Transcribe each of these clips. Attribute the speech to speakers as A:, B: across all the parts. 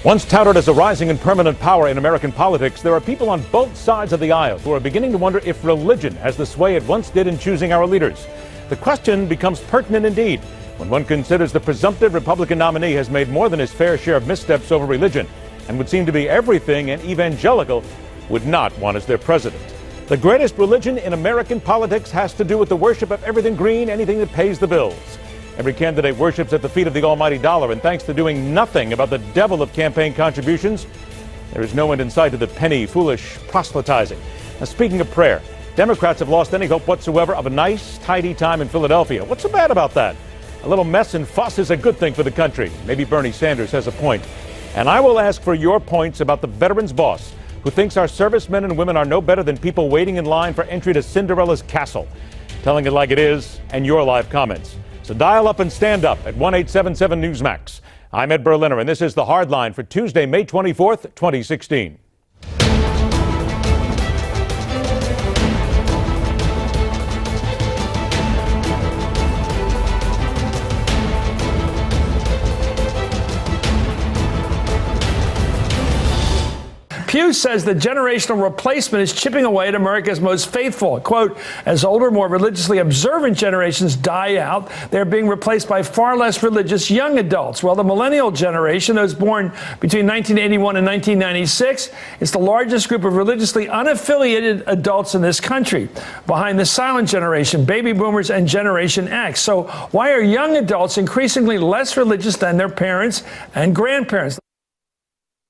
A: Once touted as a rising and permanent power in American politics, there are people on both sides of the aisle who are beginning to wonder if religion has the sway it once did in choosing our leaders. The question becomes pertinent indeed when one considers the presumptive Republican nominee has made more than his fair share of missteps over religion and would seem to be everything an evangelical would not want as their president. The greatest religion in American politics has to do with the worship of everything green, anything that pays the bills. Every candidate worships at the feet of the almighty dollar, and thanks to doing nothing about the devil of campaign contributions, there is no end in sight to the penny, foolish proselytizing. Now, speaking of prayer, Democrats have lost any hope whatsoever of a nice, tidy time in Philadelphia. What's so bad about that? A little mess and fuss is a good thing for the country. Maybe Bernie Sanders has a point. And I will ask for your points about the veterans boss who thinks our servicemen and women are no better than people waiting in line for entry to Cinderella's castle. Telling it like it is, and your live comments. So dial up and stand up at 1-877-NEWSMAX. I'm Ed Berliner, and this is The Hardline for Tuesday, May 24th, 2016.
B: Pew says the generational replacement is chipping away at America's most faithful. Quote, as older, more religiously observant generations die out, they're being replaced by far less religious young adults. Well, the millennial generation, those born between 1981 and 1996, is the largest group of religiously unaffiliated adults in this country, behind the silent generation, baby boomers, and Generation X. So why are young adults increasingly less religious than their parents and grandparents?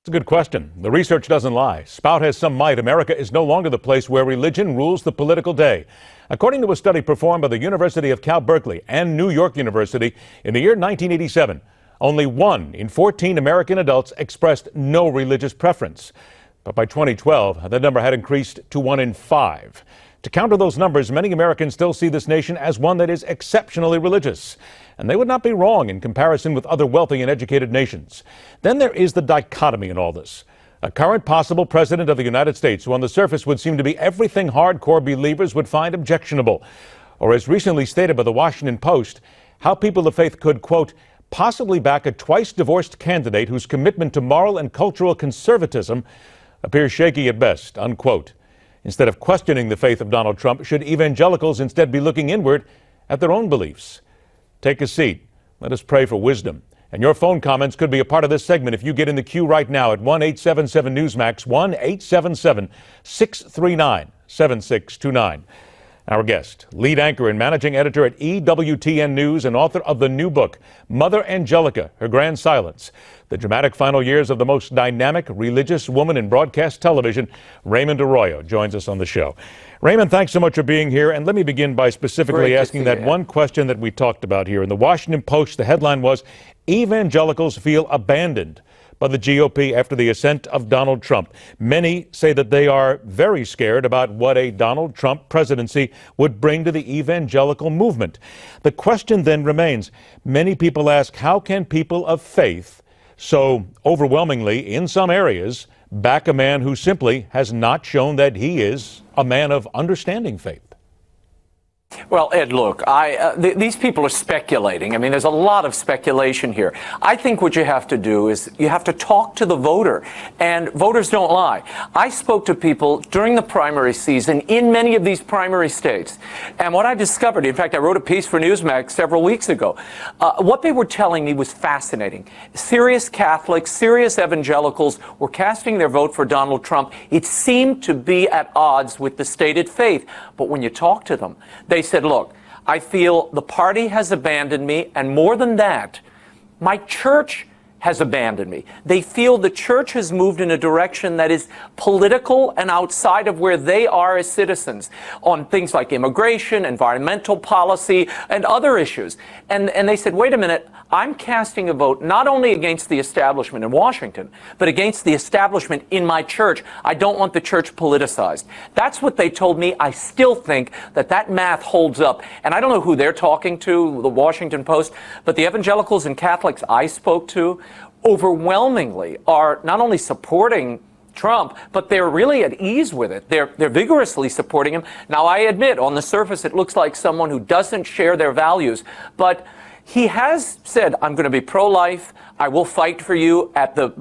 A: It's a good question. The research doesn't lie. Spout has some might. America is no longer the place where religion rules the political day. According to a study performed by the University of Cal Berkeley and New York University in the year 1987, only 1 in 14 American adults expressed no religious preference. But by 2012, the number had increased to 1 in 5. To counter those numbers, many Americans still see this nation as one that is exceptionally religious. And they would not be wrong in comparison with other wealthy and educated nations. Then there is the dichotomy in all this. A current possible president of the United States who on the surface would seem to be everything hardcore believers would find objectionable. Or as recently stated by the Washington Post, how people of faith could, quote, possibly back a twice-divorced candidate whose commitment to moral and cultural conservatism appears shaky at best, unquote. Instead of questioning the faith of Donald Trump, should evangelicals instead be looking inward at their own beliefs? Take a seat. Let us pray for wisdom. And your phone comments could be a part of this segment if you get in the queue right now at 1-877-NEWSMAX, 1-877-639-7629. Our guest, lead anchor and managing editor at EWTN News and author of the new book, Mother Angelica, Her Grand Silence, the dramatic final years of the most dynamic religious woman in broadcast television, Raymond Arroyo, joins us on the show. Raymond, thanks so much for being here. And let me begin by specifically asking that one question that we talked about here. In the Washington Post, the headline was, Evangelicals Feel Abandoned by the GOP after the ascent of Donald Trump. Many say that they are very scared about what a Donald Trump presidency would bring to the evangelical movement. The question then remains, many people ask, how can people of faith so overwhelmingly, in some areas, back a man who simply has not shown that he is a man of understanding faith?
C: Well, Ed, look, these people are speculating. I mean, there's a lot of speculation here. I think what you have to do is you have to talk to the voter, and voters don't lie. I spoke to people during the primary season in many of these primary states, and what I discovered, in fact, I wrote a piece for Newsmax several weeks ago, what they were telling me was fascinating. Serious Catholics, serious evangelicals were casting their vote for Donald Trump. It seemed to be at odds with the stated faith, but when you talk to them, they said, look, I feel the party has abandoned me, and more than that, my church has abandoned me. They feel the church has moved in a direction that is political and outside of where they are as citizens on things like immigration, environmental policy, and other issues. And they said, wait a minute, I'm casting a vote not only against the establishment in Washington, but against the establishment in my church. I don't want the church politicized. That's what they told me. I still think that math holds up. And I don't know who they're talking to, the Washington Post, but the evangelicals and Catholics I spoke to overwhelmingly are not only supporting Trump, but they're really at ease with it. They're vigorously supporting him. Now, I admit, on the surface, it looks like someone who doesn't share their values, but he has said, I'm going to be pro-life, I will fight for you at the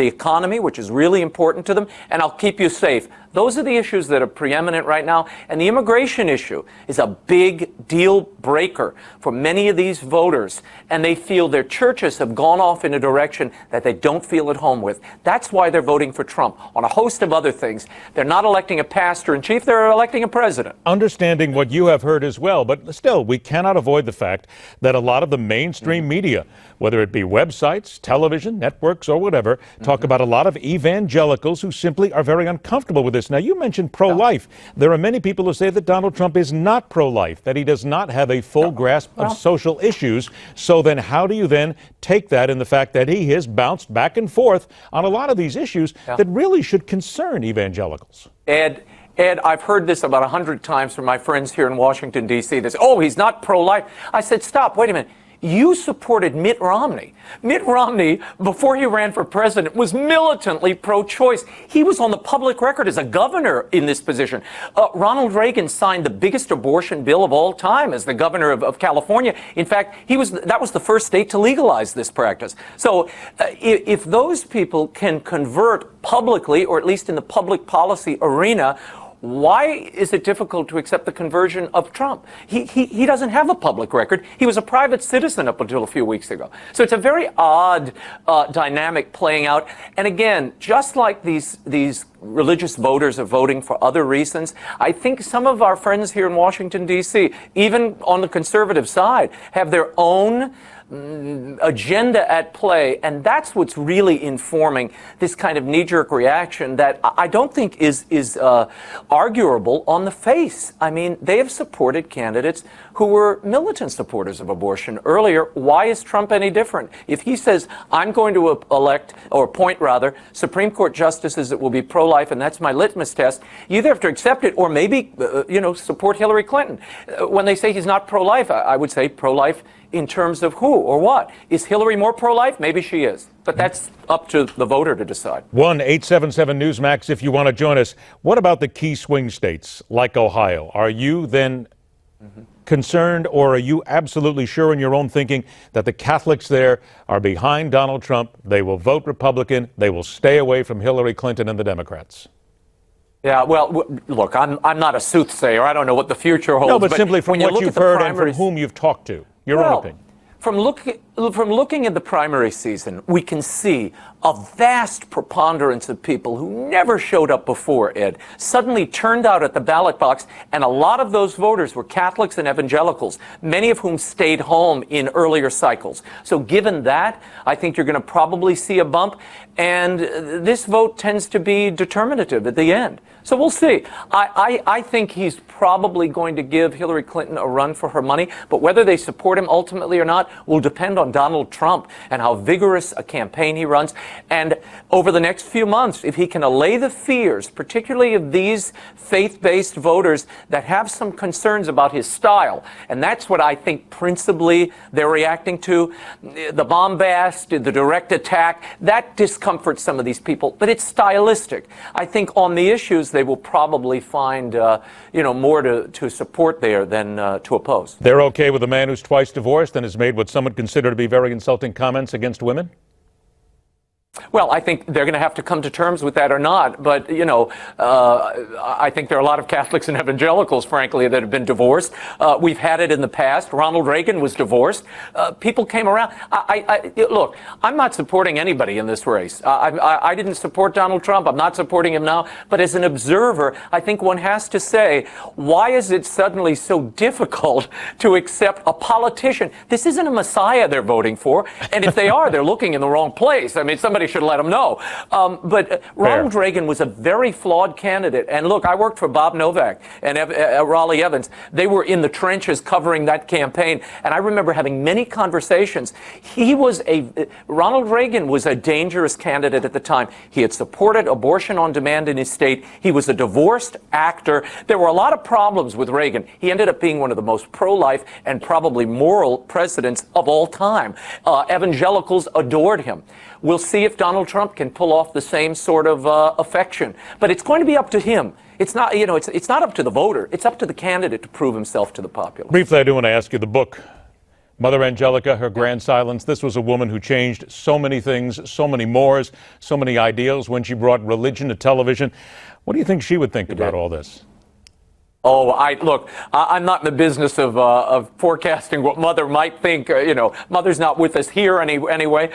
C: economy, which is really important to them, and I'll keep you safe. Those are the issues that are preeminent right now. And the immigration issue is a big deal breaker for many of these voters. And they feel their churches have gone off in a direction that they don't feel at home with. That's why they're voting for Trump on a host of other things. They're not electing a pastor in chief, they're electing a president.
A: Understanding what you have heard as well, but still, we cannot avoid the fact that a lot of the mainstream media, whether it be websites, television, networks, or whatever, talk about a lot of evangelicals who simply are very uncomfortable with this. Now, you mentioned pro-life. There are many people who say that Donald Trump is not pro-life, that he does not have a full grasp of social issues. So then how do you then take that in the fact that he has bounced back and forth on a lot of these issues that really should concern evangelicals?
C: Ed, I've heard this about 100 times from my friends here in Washington, D.C. They say, oh, he's not pro-life. I said, stop, wait a minute. You supported Mitt Romney. Mitt Romney, before he ran for president, was militantly pro-choice. He was on the public record as a governor in this position. Ronald Reagan signed the biggest abortion bill of all time as the governor of California. In fact, that was the first state to legalize this practice. So if those people can convert publicly, or at least in the public policy arena, why is it difficult to accept the conversion of Trump? He doesn't have a public record. He was a private citizen up until a few weeks ago. So it's a very odd dynamic playing out. And again, just like these religious voters are voting for other reasons, I think some of our friends here in Washington, D.C., even on the conservative side, have their own agenda at play, and that's what's really informing this kind of knee-jerk reaction that I don't think is arguable on the face. I mean, they have supported candidates who were militant supporters of abortion earlier. Why is Trump any different? If he says, I'm going to appoint Supreme Court justices that will be pro-life, and that's my litmus test, you either have to accept it or maybe, support Hillary Clinton. When they say he's not pro-life, I would say pro-life in terms of who or what. Is Hillary more pro-life? Maybe she is. But that's up to the voter to decide.
A: 1-877-Newsmax if you want to join us. What about the key swing states like Ohio? Are you then concerned, or are you absolutely sure in your own thinking that the Catholics there are behind Donald Trump? They will vote Republican. They will stay away from Hillary Clinton and the Democrats.
C: Yeah, well, look, I'm not a soothsayer. I don't know what the future holds.
A: No, but simply from what you've heard and from whom you've talked to, your own opinion.
C: From looking at the primary season, we can see a vast preponderance of people who never showed up before, Ed, suddenly turned out at the ballot box, and a lot of those voters were Catholics and evangelicals, many of whom stayed home in earlier cycles. So given that, I think you're going to probably see a bump, and this vote tends to be determinative at the end. So we'll see. I think he's probably going to give Hillary Clinton a run for her money, but whether they support him ultimately or not will depend on Donald Trump and how vigorous a campaign he runs. And over the next few months, if he can allay the fears, particularly of these faith-based voters that have some concerns about his style, and that's what I think principally they're reacting to, the bombast, the direct attack, that discomforts some of these people, but it's stylistic. I think on the issues, they will probably find, more to support there than to oppose.
A: They're okay with a man who's twice divorced and has made what some would consider to be very insulting comments against women?
C: Well, I think they're going to have to come to terms with that or not. But, I think there are a lot of Catholics and evangelicals, frankly, that have been divorced. We've had it in the past. Ronald Reagan was divorced. People came around. Look, I'm not supporting anybody in this race. I didn't support Donald Trump. I'm not supporting him now. But as an observer, I think one has to say, why is it suddenly so difficult to accept a politician? This isn't a messiah they're voting for. And if they are, they're looking in the wrong place. I mean, somebody should let them know. But Ronald Reagan was a very flawed candidate. And look, I worked for Bob Novak and Raleigh Evans. They were in the trenches covering that campaign. And I remember having many conversations. Ronald Reagan was a dangerous candidate at the time. He had supported abortion on demand in his state. He was a divorced actor. There were a lot of problems with Reagan. He ended up being one of the most pro-life and probably moral presidents of all time. Evangelicals adored him. We'll see if Donald Trump can pull off the same sort of affection. But it's going to be up to him. It's not, it's not up to the voter. It's up to the candidate to prove himself to the populace.
A: Briefly, I do want to ask you the book Mother Angelica, her grand silence. This was a woman who changed so many things, so many mores, so many ideals when she brought religion to television. What do you think she would think about all this?
C: Oh, I'm not in the business of forecasting what Mother might think. Mother's not with us here anyway.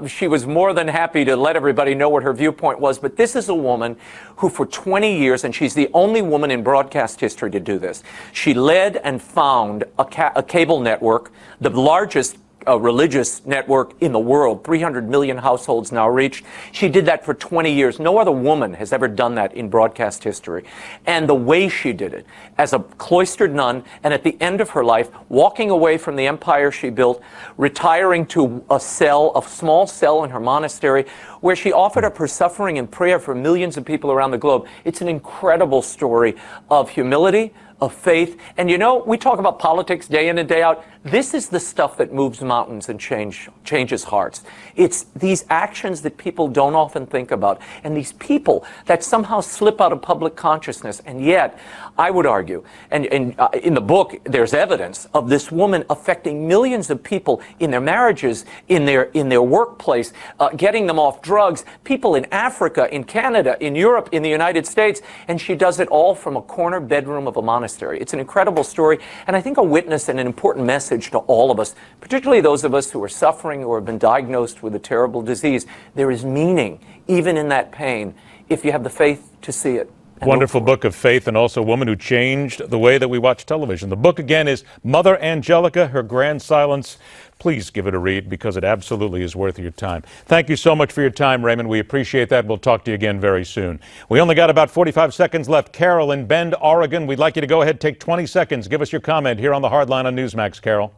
C: She was more than happy to let everybody know what her viewpoint was. But this is a woman who for 20 years, and she's the only woman in broadcast history to do this, she led and found a cable network, the largest religious network in the world, 300 million households now reached. She did that for 20 years. No other woman has ever done that in broadcast history. And the way she did it, as a cloistered nun, and at the end of her life, walking away from the empire she built, retiring to a small cell in her monastery, where she offered up her suffering and prayer for millions of people around the globe. It's an incredible story of humility, of faith. And we talk about politics day in and day out. This is the stuff that moves mountains and changes hearts. It's these actions that people don't often think about, and these people that somehow slip out of public consciousness. And yet, I would argue, and in the book, there's evidence of this woman affecting millions of people in their marriages, in their workplace, getting them off drugs, people in Africa, in Canada, in Europe, in the United States, and she does it all from a corner bedroom of a monastery. It's an incredible story, and I think a witness and an important message to all of us, particularly those of us who are suffering or have been diagnosed with a terrible disease. There is meaning, even in that pain, if you have the faith to see it.
A: Wonderful book of faith, and also a woman who changed the way that we watch television. The book again is Mother Angelica, Her Grand Silence. Please give it a read because it absolutely is worth your time. Thank you so much for your time, Raymond. We appreciate that. We'll talk to you again very soon. We only got about 45 seconds left. Carol in Bend, Oregon. We'd like you to go ahead, take 20 seconds. Give us your comment here on the Hardline on Newsmax, Carol.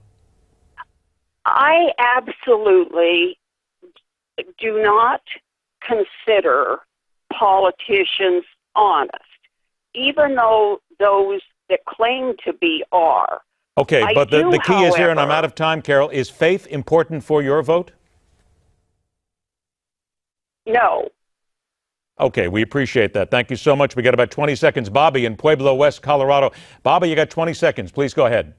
D: I absolutely do not consider politicians honest, even though those that claim to be are.
A: Okay, but the key is here, and I'm out of time, Carol, is faith important for your vote?
D: No.
A: Okay, we appreciate that. Thank you so much. We got about 20 seconds. Bobby in Pueblo, West Colorado. Bobby, you got 20 seconds. Please go ahead.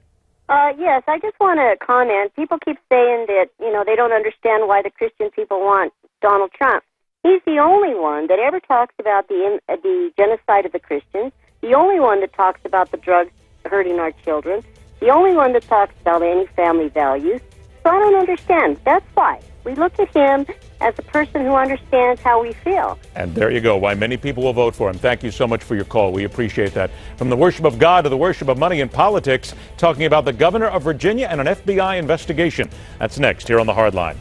E: Yes, I just want to comment. People keep saying that, they don't understand why the Christian people want Donald Trump. He's the only one that ever talks about the genocide of the Christians, the only one that talks about the drugs hurting our children, the only one that talks about any family values. So I don't understand. That's why. We look at him as a person who understands how we feel.
A: And there you go, why many people will vote for him. Thank you so much for your call. We appreciate that. From the worship of God to the worship of money and politics, talking about the governor of Virginia and an FBI investigation. That's next here on The Hardline.